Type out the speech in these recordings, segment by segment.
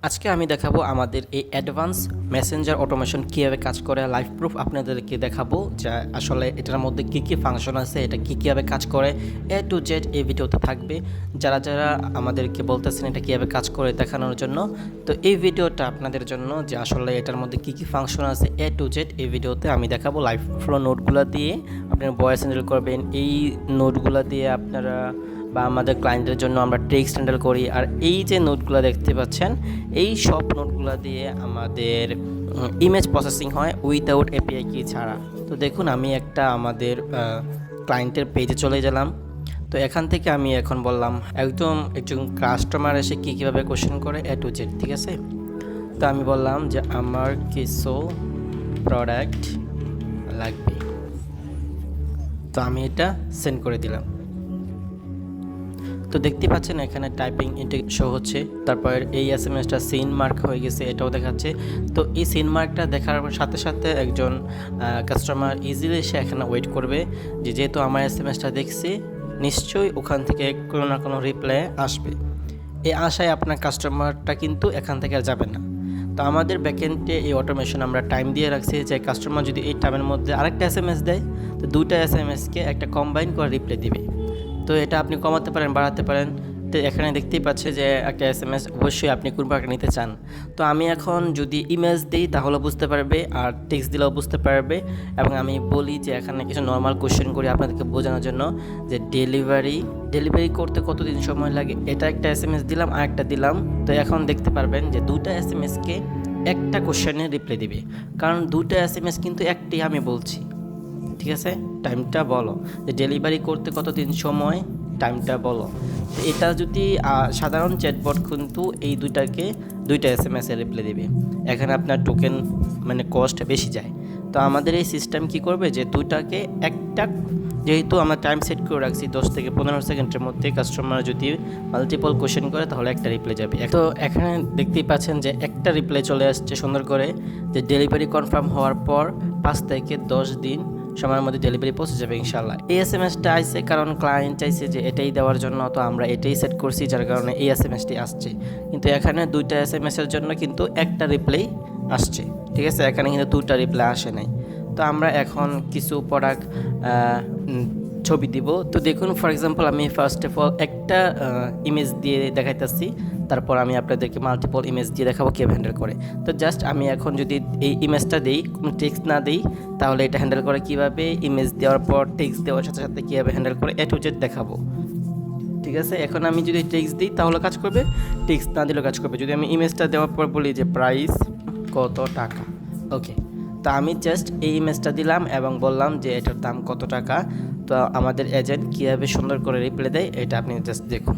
আজকে আমি দেখাবো আমাদের এই অ্যাডভান্স মেসেঞ্জার অটোমেশন কীভাবে কাজ করে। লাইভ প্রুফ আপনাদেরকে দেখাবো যে আসলে এটার মধ্যে কী কী ফাংশন আছে, এটা কীভাবে কাজ করে, এ টু জেড এই ভিডিওতে থাকবে। যারা যারা আমাদেরকে বলতেছেন এটা কীভাবে কাজ করে দেখানোর জন্য, তো এই ভিডিওটা আপনাদের জন্য যে আসলে এটার মধ্যে কী কী ফাংশন আছে এ টু জেড এই ভিডিওতে আমি দেখাবো। লাইভ ফ্লো নোটগুলো দিয়ে আপনারা ভয়েস হ্যান্ডেল করবেন, এই নোটগুলো দিয়ে আপনারা বা আমাদের ক্লায়েন্টের জন্য আমরা টেক্সট হ্যান্ডেল করি। আর এই যে নোটগুলো দেখতে পাচ্ছেন, এই সব নোটগুলো দিয়ে আমাদের ইমেজ প্রসেসিং হয় উইদাউট এপিআই কি ছাড়া। তো দেখুন আমি একটা আমাদের ক্লায়েন্টের পেজে চলে গেলাম। তো এখান থেকে আমি এখন বললাম একজন কাস্টমার এসে কীভাবে কোশ্চেন করে এ টু জেড, ঠিক আছে। তো আমি বললাম যে আমার কিছু প্রোডাক্ট লাগবে, তো আমি এটা সেন্ড করে দিলাম। তো দেখতে পাচ্ছেন এখানে টাইপিং ইনটেক শো হচ্ছে, তারপর এই এসএমএসটা সিন মার্ক হয়ে গেছে এটাও দেখাচ্ছে। তো এই সিন মার্কটা দেখার সাথে সাথে একজন কাস্টমার ইজিলি সে এখানে ওয়েট করবে যে যেহেতু আমার এসএমএসটা দেখছি নিশ্চয়ই ওখান থেকে কোনো না কোনো রিপ্লাই আসবে। এই আশায় আপনার কাস্টমারটা কিন্তু এখান থেকে আর যাবে না। তো আমাদের ব্যাকএন্ডে এই অটোমেশন আমরা টাইম দিয়ে রাখছি যে কাস্টমার যদি এই টাইমের মধ্যে আরেকটা এসএমএস দেয় তো দুইটা এসএমএসকে একটা কম্বাইন করে রিপ্লাই দিবে। তো এটা আপনি কমাতে পারেন, বাড়াতে পারেন। তো এখানে দেখতেই পাচ্ছে যে একটা এসএমএস অবশ্যই আপনি কোন প্রকার নিতে চান। তো আমি এখন যদি ইমেজ দিই তাহলে বুঝতে পারবে, আর টেক্সট দিলেও বুঝতে পারবে। এবং আমি বলি যে এখানে কিছু নর্মাল কোশ্চেন করি আপনাদেরকে বোঝানোর জন্য যে ডেলিভারি করতে কতদিন সময় লাগে। এটা একটা এসএমএস দিলাম আর একটা দিলাম, তো এখন দেখতে পারবেন যে দুটা এসএমএসকে একটা কোশ্চেনে রিপ্লাই দিবে, কারণ দুটা এসএমএস কিন্তু একটি আমি বলছি, ঠিক আছে। টাইমটা বলো যে ডেলিভারি করতে কতদিন সময়, টাইমটা বলো। তো এটা যদি সাধারণ চ্যাটবট কিন্তু এই দুইটা এসএমএস এর রিপ্লাই দেবে। এখানে আপনার টোকেন মানে কস্ট বেশি যায়। তো আমাদের এই সিস্টেম কি করবে যে দুইটাকে একটা, যেহেতু আমরা টাইম সেট করে রাখছি 10 থেকে 15 সেকেন্ডের মধ্যে, কাস্টমার যদি মাল্টিপল কোশ্চেন করে তাহলে একটা রিপ্লাই যাবে। তো এখানে দেখতেই পাচ্ছেন যে একটা রিপ্লাই চলে আসছে সুন্দর করে যে ডেলিভারি কনফার্ম হওয়ার পর 5 থেকে 10 দিন সময়ের মধ্যে ডেলিভারি পৌঁছে যাবে ইনশাআল্লাহ। এই এসএমএসটা আইছে কারণ ক্লায়েন্ট চাইছে যে এটাই দেওয়ার জন্য, তো আমরা এটাই সেট করছি যার কারণে এই এসএমএসটি আসছে। কিন্তু এখানে দুইটা এসএমএসের জন্য কিন্তু একটা রিপ্লাই আসছে, ঠিক আছে। এখানে কিন্তু দুইটা রিপ্লাই আসে নাই। তো আমরা এখন কিছু প্রোডাক্ট ছবি দিব। তো দেখুন ফর এক্সাম্পল আমি ফার্স্ট অফ অল একটা ইমেজ দিয়ে দেখাইতেছি, তারপর আমি আপনাদেরকে মাল্টিপল ইমেজ দিয়ে দেখাবো কীভাবে হ্যান্ডেল করে। তো জাস্ট আমি এখন যদি এই ইমেজটা দিই, কোনো টেক্সট না দিই, তাহলে এটা হ্যান্ডেল করে কীভাবে, ইমেজ দেওয়ার পর টেক্সট দেওয়ার সাথে সাথে কীভাবে হ্যান্ডেল করে এ টু জেড দেখাবো, ঠিক আছে। এখন আমি যদি টেক্সট দিই তাহলে কাজ করবে, টেক্সট না দিলেও কাজ করবে। যদি আমি ইমেজটা দেওয়ার পর বলি যে প্রাইস কত টাকা, ওকে, তো আমি জাস্ট এই ইমেজটা দিলাম এবং বললাম যে এটার দাম কত টাকা। তো আমাদের এজেন্ট কীভাবে সুন্দর করে রিপ্লাই দেয় এটা আপনি জাস্ট দেখুন।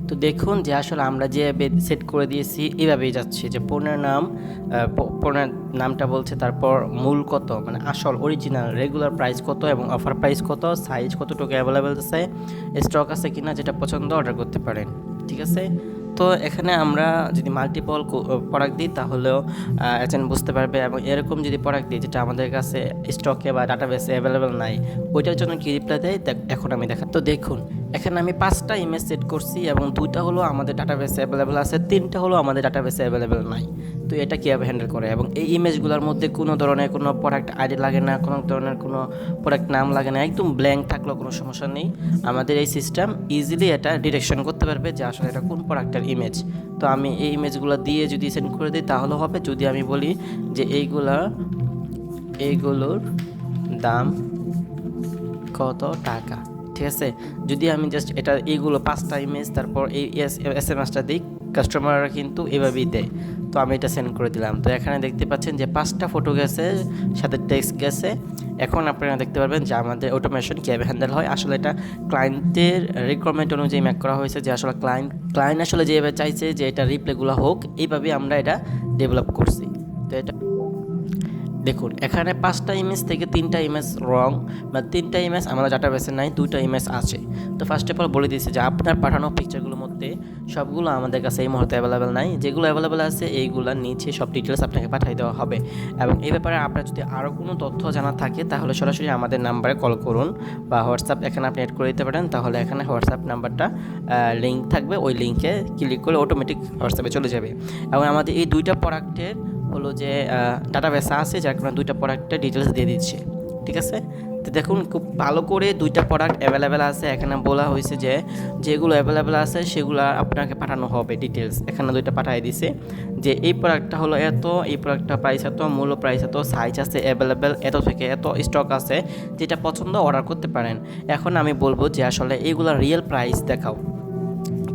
তো দেখুন যে আসলে আমরা যেভাবে সেট করে দিয়েছি এইভাবেই যাচ্ছে যে পণ্যের নামটা বলছে, তারপর মূল কত মানে আসল অরিজিনাল রেগুলার প্রাইস কত এবং অফার প্রাইস কত, সাইজ কতটুকু অ্যাভেলেবেল আছে, স্টক আছে কিনা, যেটা পছন্দ অর্ডার করতে পারেন, ঠিক আছে। তো এখানে আমরা যদি মাল্টিপল প্রোডাক্ট দিই তাহলেও এজেন্ট বুঝতে পারবে, এবং এরকম যদি প্রোডাক্ট দিই যেটা আমাদের কাছে স্টকে বা ডাটাবেসে অ্যাভেলেবেল নাই, ওইটার জন্য কি রিপ্লাই দেয় এখন আমি দেখা। তো দেখুন এখানে আমি 5টা ইমেজ সেট করছি এবং 2টা হলো আমাদের ডাটাবেসে অ্যাভেলেবেল আছে, 3টা হলো আমাদের ডাটাবেসে অ্যাভেলেবেল নাই। তো এটা কীভাবে হ্যান্ডেল করে, এবং এই ইমেজগুলোর মধ্যে কোনো ধরনের কোনো প্রোডাক্ট আইডি লাগে না, কোনো ধরনের কোনো প্রোডাক্ট নাম লাগে না, একদম ব্ল্যাঙ্ক থাকলেও কোনো সমস্যা নেই। আমাদের এই সিস্টেম ইজিলি এটা ডিরেকশন করতে পারবে যে আসলে এটা কোন প্রোডাক্টের ইমেজ। তো আমি এই ইমেজগুলো দিয়ে যদি সেন্ড করে দিই তাহলে হবে। যদি আমি বলি যে এইগুলোর দাম কত টাকা, ঠিক আছে। যদি আমি জাস্ট এইগুলো 5টা ইমেজ তারপর এই এসএমএসটা দিই, কাস্টমাররা কিন্তু এভাবেই দেয়। তো আমি এটা সেন্ড করে দিলাম। তো এখানে দেখতে পাচ্ছেন যে 5টা ফটো গেছে, সাথে টেক্সট গেছে। এখন আপনারা দেখতে পারবেন যে আমাদের অটোমেশন কীভাবে হ্যান্ডেল হয়। আসলে এটা ক্লায়েন্টের রিকোয়ারমেন্ট অনুযায়ী ম্যাক করা হয়েছে যে আসলে ক্লায়েন্ট আসলে যেভাবে চাইছে যে এটা রিপ্লাইগুলো হোক, এইভাবে আমরা এটা ডেভেলপ করছি। তো এটা দেখুন এখানে 5টা ইমেজ থেকে 3টা ইমেজ রং, বা 3টা ইমেজ আমাদের ডাটাবেসে নাই, 2টা ইমেজ আছে। তো ফার্স্ট অফ অল বলে দিয়েছি যে আপনার পাঠানো পিকচারগুলোর মধ্যে সবগুলো আমাদের কাছে এই মুহূর্তে অ্যাভেলেবেল নাই, যেগুলো অ্যাভেলেবেল আছে এইগুলোর নিচে সব ডিটেলস আপনাকে পাঠিয়ে দেওয়া হবে। এবং এই ব্যাপারে আপনার যদি আরও কোনো তথ্য জানা থাকে তাহলে সরাসরি আমাদের নাম্বারে কল করুন, বা হোয়াটসঅ্যাপ এখানে আপনি অ্যাড করে দিতে পারেন। তাহলে এখানে হোয়াটসঅ্যাপ নাম্বারটা লিঙ্ক থাকবে, ওই লিঙ্কে ক্লিক করলে অটোমেটিক হোয়াটসঅ্যাপে চলে যাবে। এবং আমাদের এই 2টা প্রোডাক্টের হলো যে ডাটাবেস আছে, যার কারণে 2টা প্রোডাক্টের ডিটেলস দিয়ে দিচ্ছে, ঠিক আছে। তো দেখুন খুব ভালো করে 2টা প্রোডাক্ট অ্যাভেলেবেল আছে। এখানে বলা হয়েছে যে যেগুলো অ্যাভেলেবেল আছে সেগুলো আপনাকে পাঠানো হবে ডিটেলস, এখানে 2টা পাঠিয়ে দিছে যে এই প্রোডাক্টটা হলো এত, এই প্রোডাক্টটা প্রাইস এত, মূল্য প্রাইস এত, সাইজ আছে অ্যাভেলেবেল এত থেকে এত, স্টক আছে, যেটা পছন্দ অর্ডার করতে পারেন। এখন আমি বলবো যে আসলে এইগুলো রিয়েল প্রাইস দেখাও।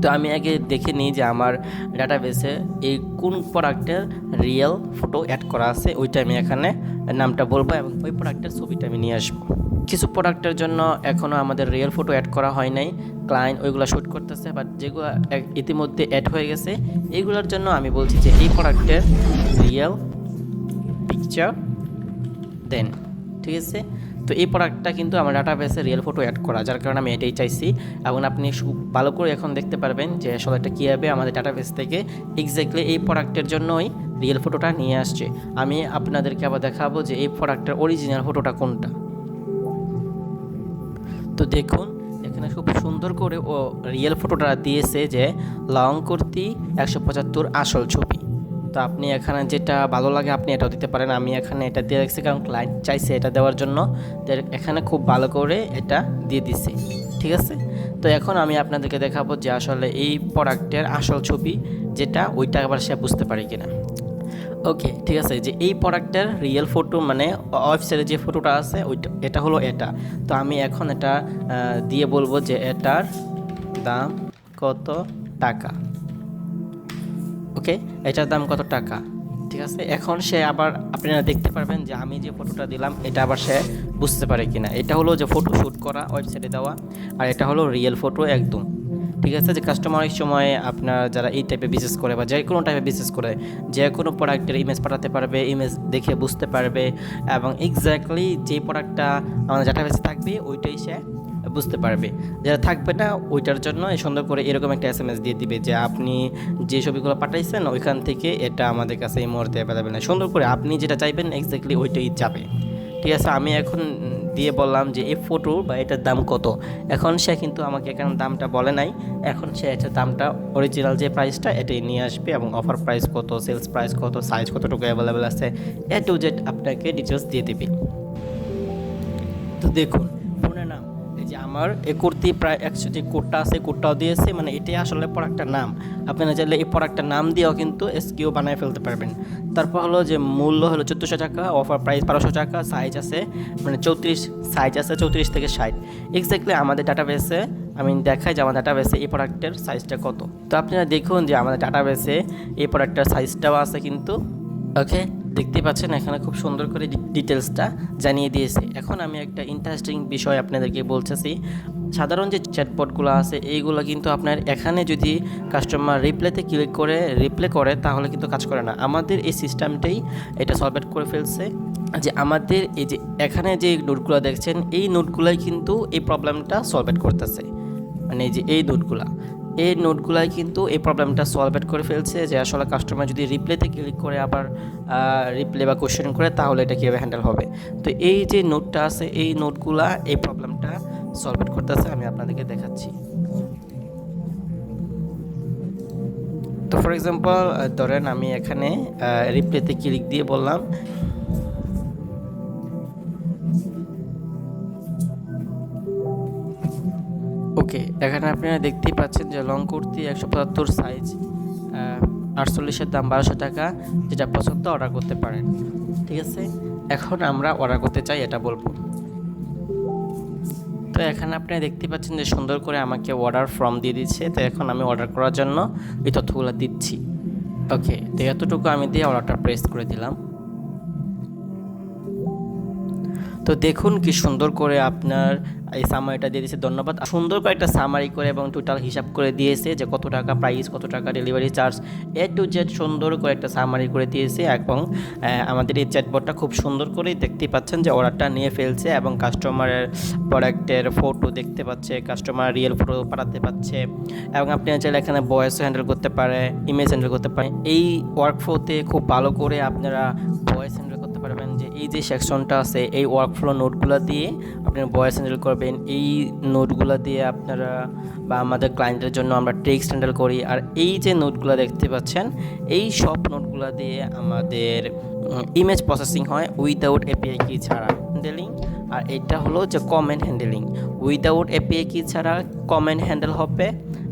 তো আমি আগে দেখে নিই যে আমার ডাটাবেসে এই কোন প্রোডাক্টের রিয়েল ফটো অ্যাড করা আছে, ওইটা আমি এখানে নামটা বলবো এবং ওই প্রোডাক্টের ছবিটা আমি নিয়ে আসবো। কিছু প্রোডাক্টের জন্য এখনও আমাদের রিয়েল ফটো অ্যাড করা হয় নাই, ক্লায়েন্ট ওইগুলো শ্যুট করতেছে, বাট যেগুলো ইতিমধ্যে অ্যাড হয়ে গেছে এইগুলোর জন্য আমি বলছি যে এই প্রোডাক্টের রিয়েল পিকচার দেন, ঠিক আছে। তো এই প্রোডাক্টটা কিন্তু আমার ডাটাবেসে রিয়েল ফটো অ্যাড করা, যার কারণে আমি এটাই চাইছি। এবং আপনি ভালো করে এখন দেখতে পারবেন যে আসলে এটা কীভাবে আমাদের ডাটাবেস থেকে এক্স্যাক্টলি এই প্রোডাক্টের জন্যই রিয়েল ফটোটা নিয়ে আসছে। আমি আপনাদেরকে আবার দেখাবো যে এই প্রোডাক্টের অরিজিনাল ফটোটা কোনটা। তো দেখুন এখানে খুব সুন্দর করে ও রিয়েল ফটোটা দিয়েছে যে লং কুর্তি 175 আসল ছবি। তো আপনি এখানে যেটা ভালো লাগে আপনি এটাও দিতে পারেন, আমি এখানে এটা দিয়ে রাখছি কারণ ক্লায়েন্ট চাইছে এটা দেওয়ার জন্য, তো এখানে খুব ভালো করে এটা দিয়ে দিছে, ঠিক আছে। তো এখন আমি আপনাদেরকে দেখাবো যে আসলে এই প্রোডাক্টের আসল ছবি যেটা, ওইটা আবার সে বুঝতে পারে কিনা। ওকে ঠিক আছে, যে এই প্রোডাক্টের রিয়েল ফটো মানে ওয়েবসাইটে যে ফটোটা আছে ওইটা, এটা হলো এটা। তো আমি এখন এটা দিয়ে বলবো যে এটার দাম কত টাকা। ওকে, এটার দাম কত টাকা, ঠিক আছে। এখন সে আবার আপনারা দেখতে পারবেন যে আমি যে ফটোটা দিলাম এটা আবার সে বুঝতে পারে কিনা। এটা হলো যে ফটো শ্যুট করা ওয়েবসাইটে দেওয়া, আর এটা হলো রিয়েল ফটো একদম, ঠিক আছে। যে কাস্টমার অনেক সময় আপনার যারা এই টাইপের বিজনেস করে বা যে কোনো টাইপের বিজনেস করে যে কোনো প্রোডাক্টের ইমেজ পাঠাতে পারবে, ইমেজ দেখে বুঝতে পারবে এবং এক্স্যাক্টলি যে প্রোডাক্টটা আমাদের ডাটাবেসে থাকবে ওইটাই সে বুঝতে পারবে। যারা থাকবে না ওইটার জন্য সুন্দর করে এরকম একটা SMS দিয়ে দিবে যে আপনি যে ছবিগুলো পাঠাইছেন ওইখান থেকে এটা আমাদের কাছে এই মুহূর্তে অ্যাভেলেবেল না। সুন্দর করে আপনি যেটা চাইবেন এক্স্যাক্টলি ওইটাই যাবে, ঠিক আছে। আমি এখন দিয়ে বললাম যে এই ফটো বা এটার দাম কত। এখন সে কিন্তু আমাকে এখানে দামটা বলে নাই, এখন সে এটার দামটা অরিজিনাল যে প্রাইসটা এটাই নিয়ে আসবে এবং অফার প্রাইস কত, সেলস প্রাইস কত, সাইজ কতটুকু অ্যাভেলেবেল আছে A to Z আপনাকে ডিটেলস দিয়ে দেবে। তো দেখুন ফোনের নাম, এই যে আমার এই কুর্তি প্রায় 100 যে কোডটা আছে কোডটাও দিয়েছে, মানে এটাই আসলে প্রোডাক্টের নাম। আপনারা চাইলে এই প্রোডাক্টের নাম দিয়েও কিন্তু SKU বানিয়ে ফেলতে পারবেন। তারপর হলো যে মূল্য হলো 1400 টাকা, অফার প্রাইস 1200 টাকা, সাইজ আছে মানে 34 সাইজ আছে 34 থেকে 60। এক্স্যাক্টলি আমাদের ডাটাবেসে আমি দেখাই যে আমার ডাটাবেসে এই প্রোডাক্টের সাইজটা কত। তো আপনারা দেখুন যে আমাদের ডাটাবেসে এই প্রোডাক্টের সাইজটাও আছে কিন্তু। ওকে, দেখতে পাচ্ছেন এখানে খুব সুন্দর করে ডিটেলসটা জানিয়ে দিয়েছে। এখন আমি একটা ইন্টারেস্টিং বিষয় আপনাদেরকে বলতেছি। সাধারণ যে চ্যাটবটগুলো আছে এইগুলো কিন্তু আপনার এখানে যদি কাস্টমার রিপ্লেতে ক্লিক করে রিপ্লে করে তাহলে কিন্তু কাজ করে না। আমাদের এই সিস্টেমটাই এটা সলভ করে ফেলছে যে আমাদের এই যে এখানে যে নোটগুলো দেখছেন এই নোটগুলাই কিন্তু এই প্রবলেমটা সলভ করতেছে, মানে এই যে এই নোটগুলাই কিন্তু এই প্রবলেমটা সলভ করে ফেলছে যে আসলে কাস্টমার যদি রিপ্লেতে ক্লিক করে আবার রিপ্লে বা কোশ্চেন করে তাহলে এটা কীভাবে হ্যান্ডেল হবে। তো এই যে নোটটা আছে এই নোটগুলা এই প্রবলেমটা সলভ করতেছে, আমি আপনাদেরকে দেখাচ্ছি। তো ফর এক্সাম্পল ধরেন আমি এখানে রিপ্লেতে ক্লিক দিয়ে বললাম ওকে, এখানে আপনারা দেখতেই পাচ্ছেন যে লং কুর্তি 175 সাইজ 48-এর দাম 1200 টাকা, যেটা পছন্দ অর্ডার করতে পারেন, ঠিক আছে। এখন আমরা অর্ডার করতে চাই এটা বলবো। তো এখানে আপনারা দেখতে পাচ্ছেন যে সুন্দর করে আমাকে অর্ডার ফর্ম দিয়ে দিচ্ছে। তো এখন আমি অর্ডার করার জন্য এই তথ্যগুলো দিচ্ছি। ওকে, তো এতটুকু আমি দিয়ে অর্ডারটা প্রেস করে দিলাম। তো দেখুন কি সুন্দর করে আপনার এই সামারিটা দিয়ে দিয়েছে। ধন্যবাদ। সুন্দর করে একটা সামারি করে এবং টোটাল হিসাব করে দিয়েছে যে কত টাকা প্রাইস, কত টাকা delivery charge, A to Z সুন্দর করে একটা সামারি করে দিয়েছে। এবং আমাদের এই চ্যাটবটটা খুব সুন্দর করেই দেখতে পাচ্ছেন যে অর্ডারটা নিয়ে ফেলছে এবং কাস্টমারের প্রোডাক্টের ফটো দেখতে পাচ্ছে, কাস্টমার রিয়েল ফটো পাঠাতে পারছে এবং আপনি চাইলে এখানে ভয়েস হ্যান্ডেল করতে পারে, ইমেজ হ্যান্ডেল করতে পারে। এই ওয়ার্কফ্লোতে খুব ভালো করে আপনারা ভয়েস হ্যান্ডেল করতে পারবেন। যে এই যে সেকশনটা আছে এই ওয়ার্কফ্লো নোটগুলো দিয়ে আপনি ভয়েস হ্যান্ডেল করবেন। এই নোটগুলো দিয়ে আপনারা বা আমাদের ক্লায়েন্টের জন্য আমরা টেক্সট হ্যান্ডেল করি। আর এই যে নোটগুলো দেখতে পাচ্ছেন এই সব নোটগুলো দিয়ে আমাদের ইমেজ প্রসেসিং হয় উইদাউট এপিআই কি ছাড়া হ্যান্ডেলিং। আর এটা হলো যে কমেন্ট হ্যান্ডেলিং, উইদাউট এপিআই কি ছাড়া কমেন্ট হ্যান্ডেল হবে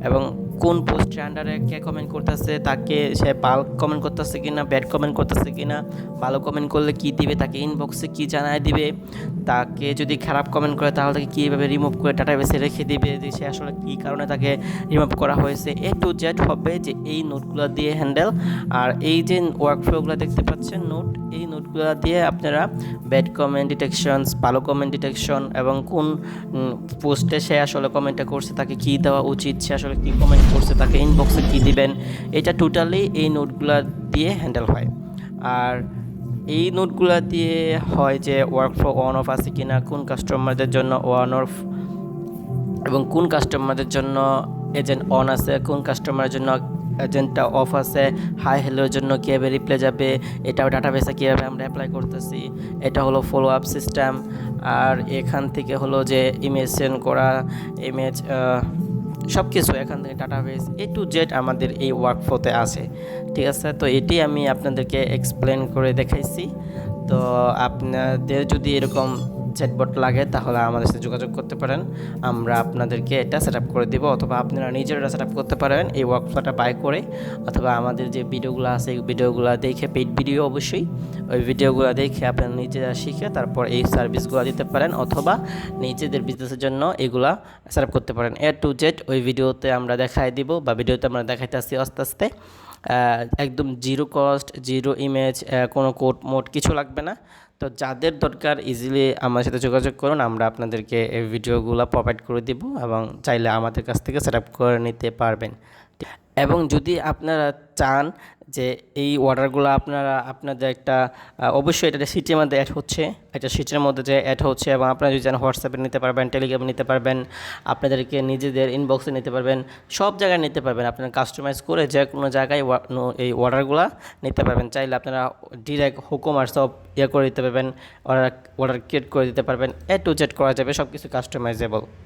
এবং কোন পোস্টের আন্ডারে কে কমেন্ট করতেছে, তাকে সে ভালো কমেন্ট করতেছে কিনা, ব্যাড কমেন্ট করতেছে কিনা, ভালো কমেন্ট করলে কি দিবে, তাকে ইনবক্সে কি জানায় দিবে, তাকে যদি খারাপ কমেন্ট করে তাহলে তাকে কীভাবে রিমুভ করে ডাটাবেসে রেখে দিবে, যে সে আসলে কী কারণে তাকে রিমুভ করা হয়েছে, এ টু জেড হবে যে এই নোটগুলো দিয়ে হ্যান্ডেল। আর এই যে ওয়ার্কফ্লোগুলো দেখতে পাচ্ছেন নোট, এই নোটগুলো দিয়ে আপনারা ব্যাড কমেন্ট ডিটেকশনস, ভালো কমেন্ট ডিটেকশন এবং কোন পোস্টে সে আসলে কমেন্টটা করছে তাকে কী দেওয়া উচিত, সে আসলে কী কমেন্ট করছে তাকে ইনবক্সে কী দিবেন, এটা টোটালি এই নোটগুলো দিয়ে হ্যান্ডেল হয়। আর এই নোটগুলো দিয়ে হয় যে ওয়ার্কফ্লো অন অফ আছে কিনা, কোন কাস্টমারদের জন্য অন অফ এবং কোন কাস্টমারদের জন্য এজেন্ট অন আছে, কোন কাস্টমারের জন্য এজেন্টটা অফ আছে, হাই হ্যালোর জন্য কীভাবে রিপ্লাই যাবে, এটাও ডাটাবেসে কীভাবে আমরা অ্যাপ্লাই করতেছি, এটা হলো ফলো আপ সিস্টেম। আর এখান থেকে হলো যে ইমেজ সেন্ড করা, ইমেজ সব কিছু এখান থেকে ডাটাবেস এ টু জেড আমাদের এই ওয়ার্কফ্লোতে আছে। ঠিক আছে, তো এটি আমি আপনাদেরকে এক্সপ্লেন করে দেখাইছি। তো আপনাদের যদি এরকম চ্যাটবট লাগে তাহলে আমাদের সাথে যোগাযোগ করতে পারেন, আমরা আপনাদেরকে এটা সেট আপ করে দেবো, অথবা আপনারা নিজেরা সেট আপ করতে পারেন এই ওয়ার্কফ্লোটা বাই করে, অথবা আমাদের যে ভিডিওগুলো আছে এই ভিডিওগুলো দেখে, পেইড ভিডিও অবশ্যই, ওই ভিডিওগুলো দেখে আপনারা নিজেরা শিখে তারপর এই সার্ভিসগুলো দিতে পারেন, অথবা নিজেদের বিজনেসের জন্য এগুলা সেট আপ করতে পারেন। এ টু জেড ওই ভিডিওতে আমরা দেখাই দিব, বা ভিডিওতে আমরা দেখাইতে আসছি আস্তে আস্তে। একদম জিরো কস্ট, জিরো ইমেজ, কোনো কোড মোড কিছু লাগবে না। তো যাদের দরকার ইজিলি আমার সাথে যোগাযোগ করুন, আমরা আপনাদেরকে এই ভিডিওগুলো প্রোভাইড করে দিব এবং চাইলে আমাদের কাছ থেকে সেট আপ করে নিতে পারবেন। এবং যদি আপনারা চান যে এই অর্ডারগুলো আপনাদের একটা অবশ্যই এটা সিটের মধ্যে অ্যাড হচ্ছে, এটা সিটের মধ্যে যে অ্যাড হচ্ছে, এবং আপনারা যদি চান হোয়াটসঅ্যাপে নিতে পারবেন, টেলিগ্রামে নিতে পারবেন, আপনাদেরকে নিজেদের ইনবক্সে নিতে পারবেন, সব জায়গায় নিতে পারবেন। আপনারা কাস্টমাইজ করে যে কোনো জায়গায় এই অর্ডারগুলো নিতে পারবেন। চাইলে আপনারা ডিরেক্ট হুকুম আর সব করে দিতে পারবেন, অর্ডার ক্রিয়েট করে দিতে পারবেন, এ টু জেড করা যাবে, সব কিছু কাস্টমাইজেবল।